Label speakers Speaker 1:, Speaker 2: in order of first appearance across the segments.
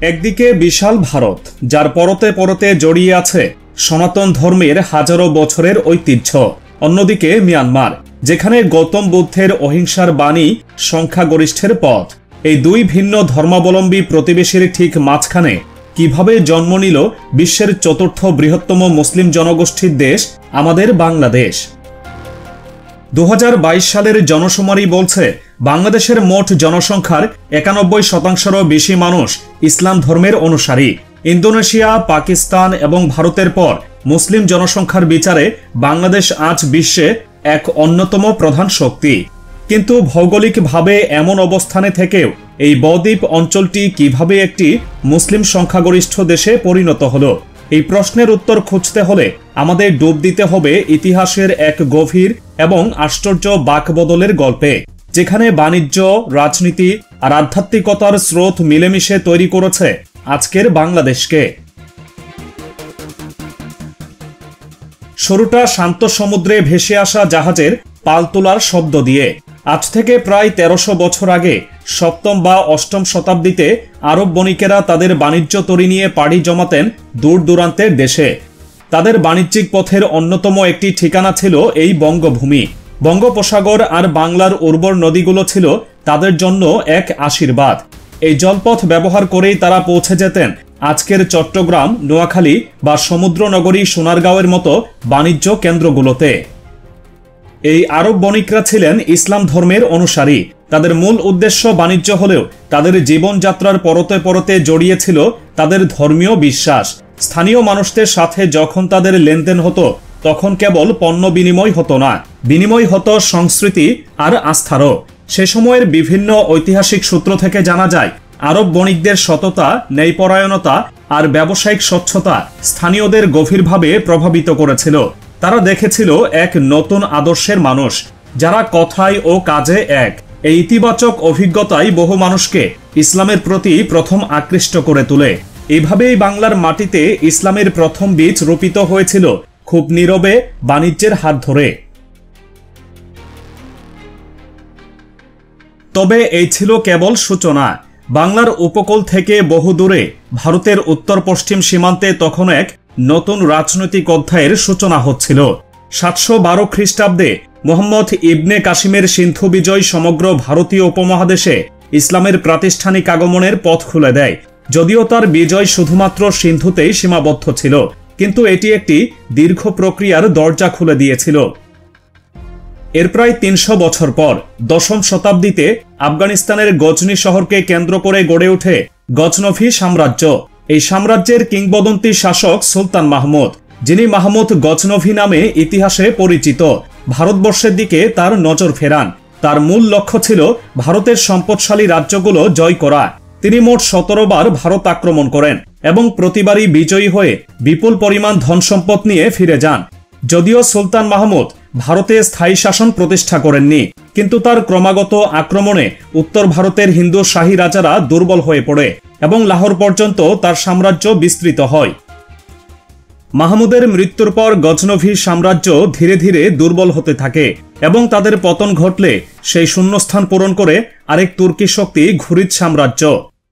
Speaker 1: একদিকে বিশাল ভারত, যার পরতে পরতে জড়িয়ে আছে সনাতন ধর্মের হাজারো বছরের ঐতিহ্য। অন্যদিকে মিয়ানমার, যেখানে গৌতম বুদ্ধের অহিংসার বাণী সংখ্যাগরিষ্ঠের পথ। এই দুই ভিন্ন ধর্মাবলম্বী প্রতিবেশীর ঠিক মাঝখানে কিভাবে জন্ম নিল বিশ্বের চতুর্থ বৃহত্তম মুসলিম জনগোষ্ঠীর দেশ আমাদের বাংলাদেশ। 2022 সালের জনশুমারি বলছে বাংলাদেশের মোট জনসংখ্যার 91%-রও বেশি মানুষ ইসলাম ধর্মের অনুসারী। ইন্দোনেশিয়া, পাকিস্তান এবং ভারতের পর মুসলিম জনসংখ্যার বিচারে বাংলাদেশ আজ বিশ্বে এক অন্যতম প্রধান শক্তি। কিন্তু ভৌগোলিকভাবে এমন অবস্থানে থেকেও এই বদ্বীপ অঞ্চলটি কিভাবে একটি মুসলিম সংখ্যাগরিষ্ঠ দেশে পরিণত হলো, এই প্রশ্নের উত্তর খুঁজতে হলে আমাদের ডুব দিতে হবে ইতিহাসের এক গভীর এবং আশ্চর্য বাঁকবদলের গল্পে, যেখানে বাণিজ্য, রাজনীতি আর আধ্যাত্মিকতার স্রোত মিলেমিশে তৈরি করেছে আজকের বাংলাদেশকে। শুরুটা শান্ত সমুদ্রে ভেসে আসা জাহাজের পাল তোলার শব্দ দিয়ে। আজ থেকে প্রায় 1300 বছর আগে 7ম বা 8ম শতাব্দীতে আরব বণিকেরা তাদের বাণিজ্য তরী নিয়ে পাড়ি জমাতেন দূর দূরান্তের দেশে। তাদের বাণিজ্যিক পথের অন্যতম একটি ঠিকানা ছিল এই বঙ্গভূমি। বঙ্গোপসাগর আর বাংলার উর্বর নদীগুলো ছিল তাদের জন্য এক আশীর্বাদ। এই জলপথ ব্যবহার করেই তারা পৌঁছে যেতেন আজকের চট্টগ্রাম, নোয়াখালী বা সমুদ্রনগরী সোনারগাঁওয়ের মতো বাণিজ্য কেন্দ্রগুলোতে। এই আরব বণিকরা ছিলেন ইসলাম ধর্মের অনুসারী। তাদের মূল উদ্দেশ্য বাণিজ্য হলেও তাদের জীবনযাত্রার পরতে পরতে জড়িয়েছিল তাদের ধর্মীয় বিশ্বাস। স্থানীয় মানুষদের সাথে যখন তাদের লেনদেন হতো, তখন কেবল পণ্য বিনিময় হতো না, বিনিময় হতো সংস্কৃতি আর আস্থারও। সে সময়ের বিভিন্ন ঐতিহাসিক সূত্র থেকে জানা যায়, আরব বণিকদের সততা, ন্যায়পরায়ণতা আর ব্যবসায়িক স্বচ্ছতা স্থানীয়দের গভীরভাবে প্রভাবিত করেছিল। তারা দেখেছিল এক নতুন আদর্শের মানুষ, যারা কথায় ও কাজে এক। এই ইতিবাচক অভিজ্ঞতাই বহু মানুষকে ইসলামের প্রতি প্রথম আকৃষ্ট করে তোলে। এভাবেই বাংলার মাটিতে ইসলামের প্রথম বীজ রোপিত হয়েছিল, খুব নীরবে, বাণিজ্যের হাত ধরে। তবে এই ছিল কেবল সূচনা। বাংলার উপকূল থেকে বহু দূরে ভারতের উত্তর পশ্চিম সীমান্তে তখন এক নতুন রাজনৈতিক অধ্যায়ের সূচনা হচ্ছিল। 712 খ্রিস্টাব্দে মুহাম্মদ ইবনে কাসিমের সিন্ধু বিজয় সমগ্র ভারতীয় উপমহাদেশে ইসলামের প্রাতিষ্ঠানিক আগমনের পথ খুলে দেয়। যদিও তার বিজয় শুধুমাত্র সিন্ধুতেই সীমাবদ্ধ ছিল, কিন্তু এটি একটি দীর্ঘ প্রক্রিয়ার দরজা খুলে দিয়েছিল। এর প্রায় 300 বছর পর 10ম শতাব্দীতে আফগানিস্তানের গজনি শহরকে কেন্দ্র করে গড়ে ওঠে গজনভি সাম্রাজ্য। এই সাম্রাজ্যের কিংবদন্তি শাসক সুলতান মাহমুদ, যিনি মাহমুদ গজনভি নামে ইতিহাসে পরিচিত, ভারতবর্ষের দিকে তার নজর ফেরান। তার মূল লক্ষ্য ছিল ভারতের সম্পদশালী রাজ্যগুলো জয় করা। তিনি মোট 17 বার ভারত আক্রমণ করেন এবং প্রতিবারই বিজয়ী হয়ে বিপুল পরিমাণ ধন সম্পদ নিয়ে ফিরে যান। যদিও সুলতান মাহমুদ ভারতে স্থায়ী শাসন প্রতিষ্ঠা করেননি, কিন্তু তার ক্রমাগত আক্রমণে উত্তর ভারতের হিন্দু শাহী রাজারা দুর্বল হয়ে পড়ে এবং লাহোর পর্যন্ত তার সাম্রাজ্য বিস্তৃত হয়। মাহমুদের মৃত্যুর পর গজনভি সাম্রাজ্য ধীরে ধীরে দুর্বল হতে থাকে এবং তাদের পতন ঘটলে সেই শূন্যস্থান পূরণ করে আরেক তুর্কি শক্তি ঘুরিদ সাম্রাজ্য।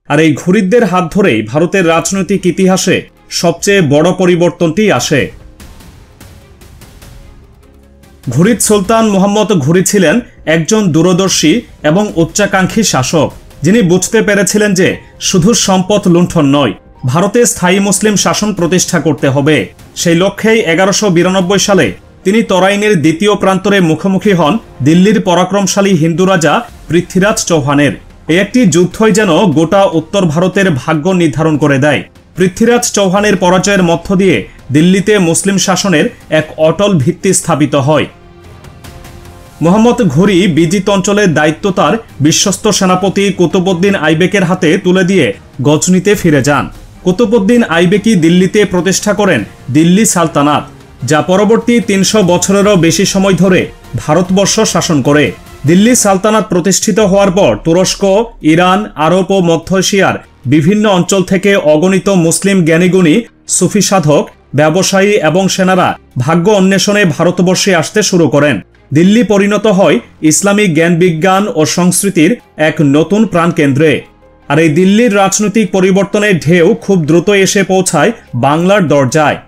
Speaker 1: আর এই ঘুরিদদের হাত ধরেই ভারতের রাজনৈতিক ইতিহাসে সবচেয়ে বড় পরিবর্তনটি আসে। ঘুরিদ সুলতান মুহাম্মদ ঘুরি ছিলেন একজন দূরদর্শী এবং উচ্চাকাঙ্ক্ষী শাসক, যিনি বুঝতে পেরেছিলেন যে শুধু সম্পদ লুণ্ঠন নয়, ভারতে স্থায়ী মুসলিম শাসন প্রতিষ্ঠা করতে হবে। সেই লক্ষ্যেই 1192 সালে তিনি তরাইনের দ্বিতীয় প্রান্তরে মুখোমুখি হন দিল্লির পরাক্রমশালী হিন্দু রাজা পৃথ্বীরাজ চৌহানের। এই একটি যুদ্ধই যেন গোটা উত্তর ভারতের ভাগ্য নির্ধারণ করে দেয়। পৃথ্বীরাজ চৌহানের পরাজয়ের মধ্য দিয়ে দিল্লিতে মুসলিম শাসনের এক অটল ভিত্তি স্থাপিত হয়। মুহাম্মদ ঘুরি বিজিত অঞ্চলের দায়িত্ব তার বিশ্বস্ত সেনাপতি কুতুবউদ্দিন আইবেকের হাতে তুলে দিয়ে গজনিতে ফিরে যান। কুতুবউদ্দিন আইবেকি দিল্লিতে প্রতিষ্ঠা করেন দিল্লি সালতানাত, যা পরবর্তী 300 বছরেরও বেশি সময় ধরে ভারতবর্ষ শাসন করে। দিল্লি সালতানাত প্রতিষ্ঠিত হওয়ার পর তুরস্ক, ইরান, আরব ও মধ্য এশিয়ার বিভিন্ন অঞ্চল থেকে অগণিত মুসলিম জ্ঞানীগুণী, সুফি সাধক, ব্যবসায়ী এবং সেনারা ভাগ্য অন্বেষণে ভারতবর্ষে আসতে শুরু করেন। দিল্লি পরিণত হয় ইসলামিক জ্ঞান বিজ্ঞান ও সংস্কৃতির এক নতুন প্রাণকেন্দ্রে। আর এই দিল্লির রাজনৈতিক পরিবর্তনের ঢেউ খুব দ্রুত এসে পৌঁছায় বাংলার দরজায়।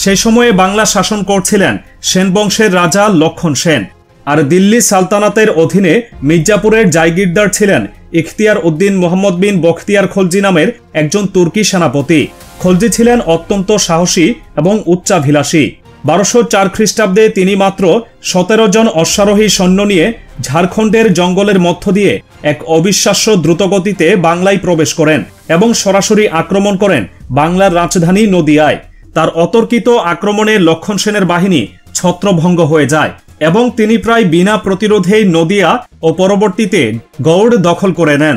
Speaker 1: সেই সময়ে বাংলা শাসন করছিলেন সেন বংশের রাজা লক্ষণ সেন, আর দিল্লি সালতানাতের অধীনে মির্জাপুরের জায়গিরদার ছিলেন ইখতিয়ার উদ্দিন মোহাম্মদ বিন বখতিয়ার খলজি নামের একজন তুর্কি সেনাপতি। খলজি ছিলেন অত্যন্ত সাহসী এবং উচ্চাভিলাষী। 1204 খ্রিস্টাব্দে তিনি মাত্র 17 জন অশ্বারোহী সৈন্য নিয়ে ঝাড়খণ্ডের জঙ্গলের মধ্য দিয়ে এক অবিশ্বাস্য দ্রুতগতিতে বাংলায় প্রবেশ করেন এবং সরাসরি আক্রমণ করেন বাংলার রাজধানী নদিয়ায়। তার অতর্কিত আক্রমণে লক্ষণ সেনের বাহিনী ছত্রভঙ্গ হয়ে যায় এবং তিনি প্রায় বিনা প্রতিরোধেই নদিয়া ও পরবর্তীতে গৌড় দখল করে নেন।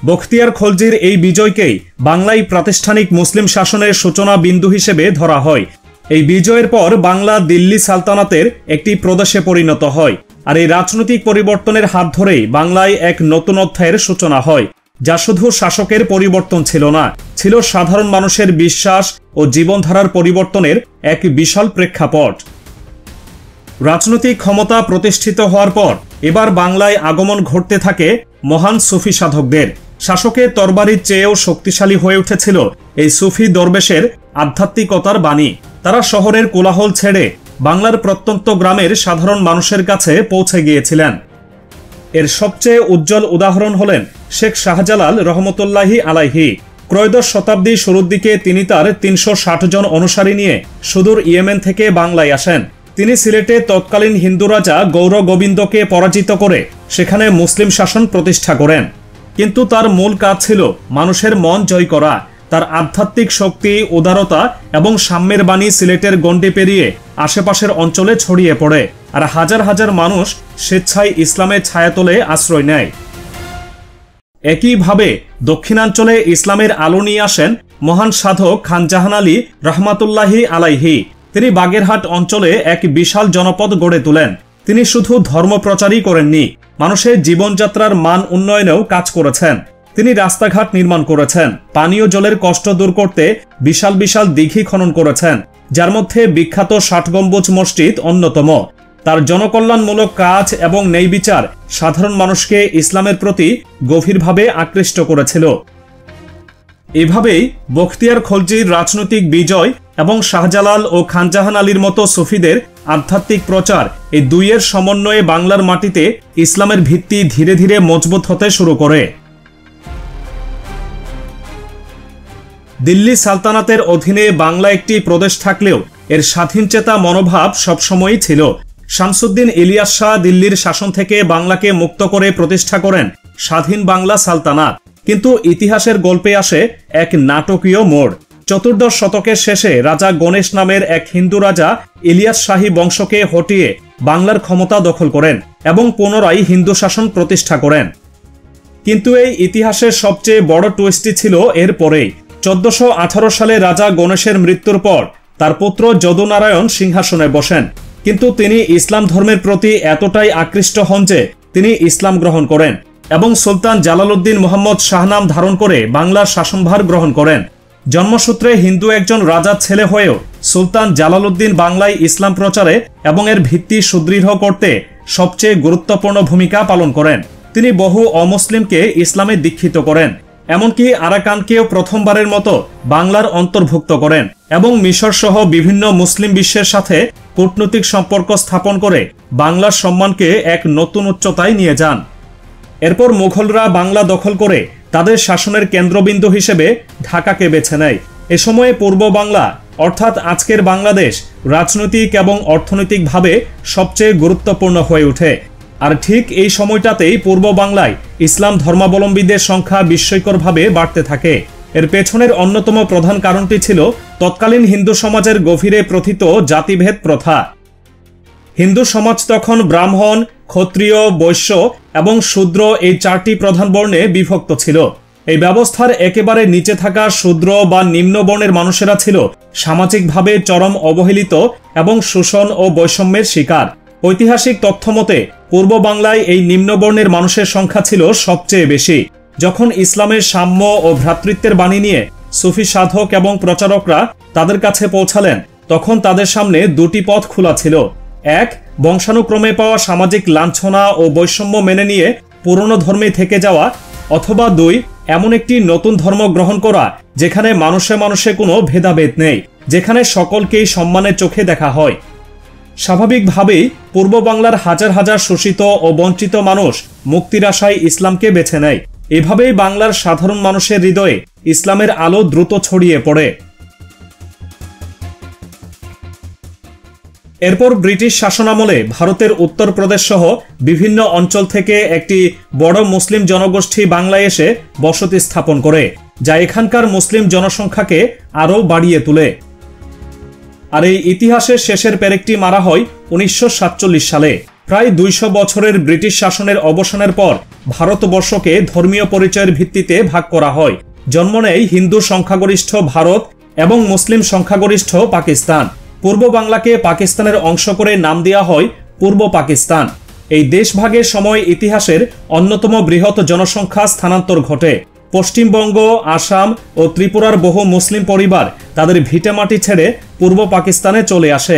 Speaker 1: বখতিয়ার খলজির এই বিজয়কেই বাংলায় প্রাতিষ্ঠানিক মুসলিম শাসনের সূচনা বিন্দু হিসেবে ধরা হয়। এই বিজয়ের পর বাংলা দিল্লি সালতানাতের একটি প্রদেশে পরিণত হয়, আর এই রাজনৈতিক পরিবর্তনের হাত ধরেই বাংলায় এক নতুন অধ্যায়ের সূচনা হয়, যা শুধু শাসকের পরিবর্তন ছিল না, ছিল সাধারণ মানুষের বিশ্বাস ও জীবনধারার পরিবর্তনের এক বিশাল প্রেক্ষাপট। রাজনৈতিক ক্ষমতা প্রতিষ্ঠিত হওয়ার পর এবার বাংলায় আগমন ঘটতে থাকে মহান সুফি সাধকদের। শাসকের তরবারির চেয়েও শক্তিশালী হয়ে উঠেছিল এই সুফি দরবেশের আধ্যাত্মিকতার বাণী। তারা শহরের কোলাহল ছেড়ে বাংলার প্রত্যন্ত গ্রামের সাধারণ মানুষের কাছে পৌঁছে গিয়েছিলেন। এর সবচেয়ে উজ্জ্বল উদাহরণ হলেন শেখ শাহজালাল রহমতুল্লাহি আলাইহি। ত্রয়োদশ শতাব্দীর শুরুর দিকে তিনি তার 360 জন অনুসারী নিয়ে সুদূর ইয়েমেন থেকে বাংলায় আসেন। তিনি সিলেটে তৎকালীন হিন্দু রাজা গৌর গোবিন্দকে পরাজিত করে সেখানে মুসলিম শাসন প্রতিষ্ঠা করেন। কিন্তু তার মূল কাজ ছিল মানুষের মন জয় করা। তার আধ্যাত্মিক শক্তি, উদারতা এবং সাম্যের বাণী সিলেটের গণ্ডি পেরিয়ে আশেপাশের অঞ্চলে ছড়িয়ে পড়ে, আর হাজার হাজার মানুষ স্বেচ্ছায় ইসলামের ছায়াতলে আশ্রয় নেয়। একইভাবে দক্ষিণাঞ্চলে ইসলামের আলো নিয়ে আসেন মহান সাধক খান জাহান আলী রহমাতুল্লাহি আলাইহি। তিনি বাগেরহাট অঞ্চলে এক বিশাল জনপদ গড়ে তোলেন। তিনি শুধু ধর্মপ্রচারই করেননি, মানুষের জীবনযাত্রার মান উন্নয়নেও কাজ করেছেন। তিনি রাস্তাঘাট নির্মাণ করেছেন, পানীয় জলের কষ্ট দূর করতে বিশাল বিশাল দিঘি খনন করেছেন, যার মধ্যে বিখ্যাত 60 গম্বুজ মসজিদ অন্যতম। তার জনকল্যাণমূলক কাজ এবং ন্যায় বিচার সাধারণ মানুষকে ইসলামের প্রতি গভীরভাবে আকৃষ্ট করেছিল। এভাবেই বখতিয়ার খলজির রাজনৈতিক বিজয় এবং শাহজালাল ও খানজাহান আলীর মতো সুফিদের আধ্যাত্মিক প্রচার, এই দুইয়ের সমন্বয়ে বাংলার মাটিতে ইসলামের ভিত্তি ধীরে ধীরে মজবুত হতে শুরু করে। দিল্লি সালতানাতের অধীনে বাংলা একটি প্রদেশ থাকলেও এর স্বাধীনচেতা মনোভাব সবসময়ই ছিল। শামসুদ্দিন ইলিয়াস শাহ দিল্লির শাসন থেকে বাংলাকে মুক্ত করে প্রতিষ্ঠা করেন স্বাধীন বাংলা সালতানাত। কিন্তু ইতিহাসের গল্পে আসে এক নাটকীয় মোড়। 14দশ শতকের শেষে রাজা গণেশ নামের এক হিন্দু রাজা ইলিয়াস শাহী বংশকে হটিয়ে বাংলার ক্ষমতা দখল করেন এবং পুনরায় হিন্দু শাসন প্রতিষ্ঠা করেন। কিন্তু এই ইতিহাসের সবচেয়ে বড় টুইস্টটি ছিল এর পরেই। 1418 সালে রাজা গণেশের মৃত্যুর পর তার পুত্র যদুনারায়ণ সিংহাসনে বসেন, কিন্তু তিনি ইসলাম ধর্মের প্রতি এতটাই আকৃষ্ট হন যে তিনি ইসলাম গ্রহণ করেন এবং সুলতান জালালউদ্দিন মোহাম্মদ শাহ নাম ধারণ করে বাংলার শাসনভার গ্রহণ করেন। জন্মসূত্রে হিন্দু একজন রাজার ছেলে হয়েও সুলতান জালালউদ্দিন বাংলায় ইসলাম প্রচারে এবং এর ভিত্তি সুদৃঢ় করতে সবচেয়ে গুরুত্বপূর্ণ ভূমিকা পালন করেন। তিনি বহু অমুসলিমকে ইসলামে দীক্ষিত করেন, এমনকি আরাকানকেও প্রথমবারের মতো বাংলার অন্তর্ভুক্ত করেন এবং মিশর সহ বিভিন্ন মুসলিম বিশ্বের সাথে কূটনৈতিক সম্পর্ক স্থাপন করে বাংলার সম্মানকে এক নতুন উচ্চতায় নিয়ে যান। এরপর মুঘলরা বাংলা দখল করে তাদের শাসনের কেন্দ্রবিন্দু হিসেবে ঢাকাকে বেছে নেয়। এ সময়ে পূর্ব বাংলা অর্থাৎ আজকের বাংলাদেশ রাজনৈতিক এবং অর্থনৈতিকভাবে সবচেয়ে গুরুত্বপূর্ণ হয়ে ওঠে। আর ঠিক এই সময়টাতেই পূর্ব বাংলায় ইসলাম ধর্মাবলম্বীদের সংখ্যা বিস্ময়করভাবে বাড়তে থাকে। এর পেছনের অন্যতম প্রধান কারণটি ছিল তৎকালীন হিন্দু সমাজের গভীরে প্রথিত জাতিভেদ প্রথা। হিন্দু সমাজ তখন ব্রাহ্মণ, ক্ষত্রিয়, বৈশ্য এবং শূদ্র এই 4টি প্রধান বর্ণে বিভক্ত ছিল। এই ব্যবস্থার একেবারে নিচে থাকা শূদ্র বা নিম্ন বর্ণের মানুষেরা ছিল সামাজিকভাবে চরম অবহেলিত এবং শোষণ ও বৈষম্যের শিকার। ঐতিহাসিক তথ্য মতে পূর্ব বাংলায় এই নিম্নবর্ণের মানুষের সংখ্যা ছিল সবচেয়ে বেশি। যখন ইসলামের সাম্য ও ভ্রাতৃত্বের বাণী নিয়ে সুফি সাধক এবং প্রচারকরা তাদের কাছে পৌঁছালেন, তখন তাদের সামনে দুটি পথ খোলা ছিল। এক, বংশানুক্রমে পাওয়া সামাজিক লাঞ্ছনা ও বৈষম্য মেনে নিয়ে পুরনো ধর্মে থেকে যাওয়া, অথবা দুই, এমন একটি নতুন ধর্ম গ্রহণ করা যেখানে মানুষে মানুষে কোনো ভেদাভেদ নেই, যেখানে সকলকেই সম্মানের চোখে দেখা হয়। স্বাভাবিকভাবেই পূর্ব বাংলার হাজার হাজার শোষিত ও বঞ্চিত মানুষ মুক্তির আশায় ইসলামকে বেছে নেয়। এভাবেই বাংলার সাধারণ মানুষের হৃদয়ে ইসলামের আলো দ্রুত ছড়িয়ে পড়ে। এরপর ব্রিটিশ শাসনামলে ভারতের উত্তরপ্রদেশ সহ বিভিন্ন অঞ্চল থেকে একটি বড় মুসলিম জনগোষ্ঠী বাংলায় এসে বসতি স্থাপন করে, যা এখানকার মুসলিম জনসংখ্যাকে আরও বাড়িয়ে তোলে। আর এই ইতিহাসের শেষের পেরেকটি মারা হয় 1947 সালে। প্রায় 200 বছরের ব্রিটিশ শাসনের অবসানের পর ভারতবর্ষকে ধর্মীয় পরিচয়ের ভিত্তিতে ভাগ করা হয়। জন্ম নেয় হিন্দু সংখ্যাগরিষ্ঠ ভারত এবং মুসলিম সংখ্যাগরিষ্ঠ পাকিস্তান। পূর্ব বাংলাকে পাকিস্তানের অংশ করে নাম দেওয়া হয় পূর্ব পাকিস্তান। এই দেশভাগের সময় ইতিহাসের অন্যতম বৃহৎ জনসংখ্যা স্থানান্তর ঘটে। পশ্চিমবঙ্গ, আসাম ও ত্রিপুরার বহু মুসলিম পরিবার তাদের ভিটেমাটি ছেড়ে পূর্ব পাকিস্তানে চলে আসে।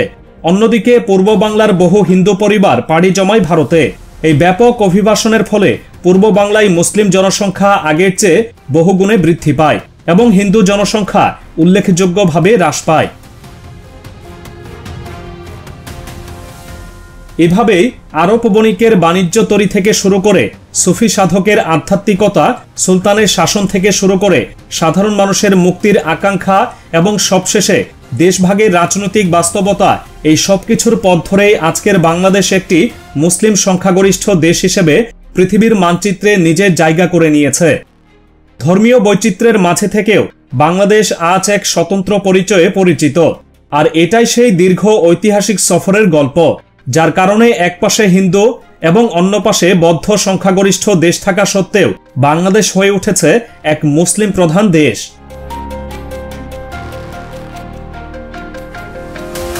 Speaker 1: অন্যদিকে পূর্ব বাংলার বহু হিন্দু পরিবার পাড়ি জমায় ভারতে। এই ব্যাপক অভিবাসনের ফলে পূর্ব বাংলায় মুসলিম জনসংখ্যা আগের চেয়ে বহুগুণে বৃদ্ধি পায় এবং হিন্দু জনসংখ্যা উল্লেখযোগ্যভাবে হ্রাস পায়। এভাবেই আরব বণিকের বাণিজ্য তরী থেকে শুরু করে সুফি সাধকের আধ্যাত্মিকতা, সুলতানের শাসন থেকে শুরু করে সাধারণ মানুষের মুক্তির আকাঙ্ক্ষা এবং সবশেষে দেশভাগের রাজনৈতিক বাস্তবতা, এই সবকিছুর পথ ধরেই আজকের বাংলাদেশ একটি মুসলিম সংখ্যাগরিষ্ঠ দেশ হিসেবে পৃথিবীর মানচিত্রে নিজের জায়গা করে নিয়েছে। ধর্মীয় বৈচিত্র্যের মাঝে থেকেও বাংলাদেশ আজ এক স্বতন্ত্র পরিচয়ে পরিচিত। আর এটাই সেই দীর্ঘ ঐতিহাসিক সফরের গল্প, যার কারণে একপাশে হিন্দু এবং অন্য পাশে বৌদ্ধ সংখ্যাগরিষ্ঠ দেশ থাকা সত্ত্বেও বাংলাদেশ হয়ে উঠেছে এক মুসলিম প্রধান দেশ।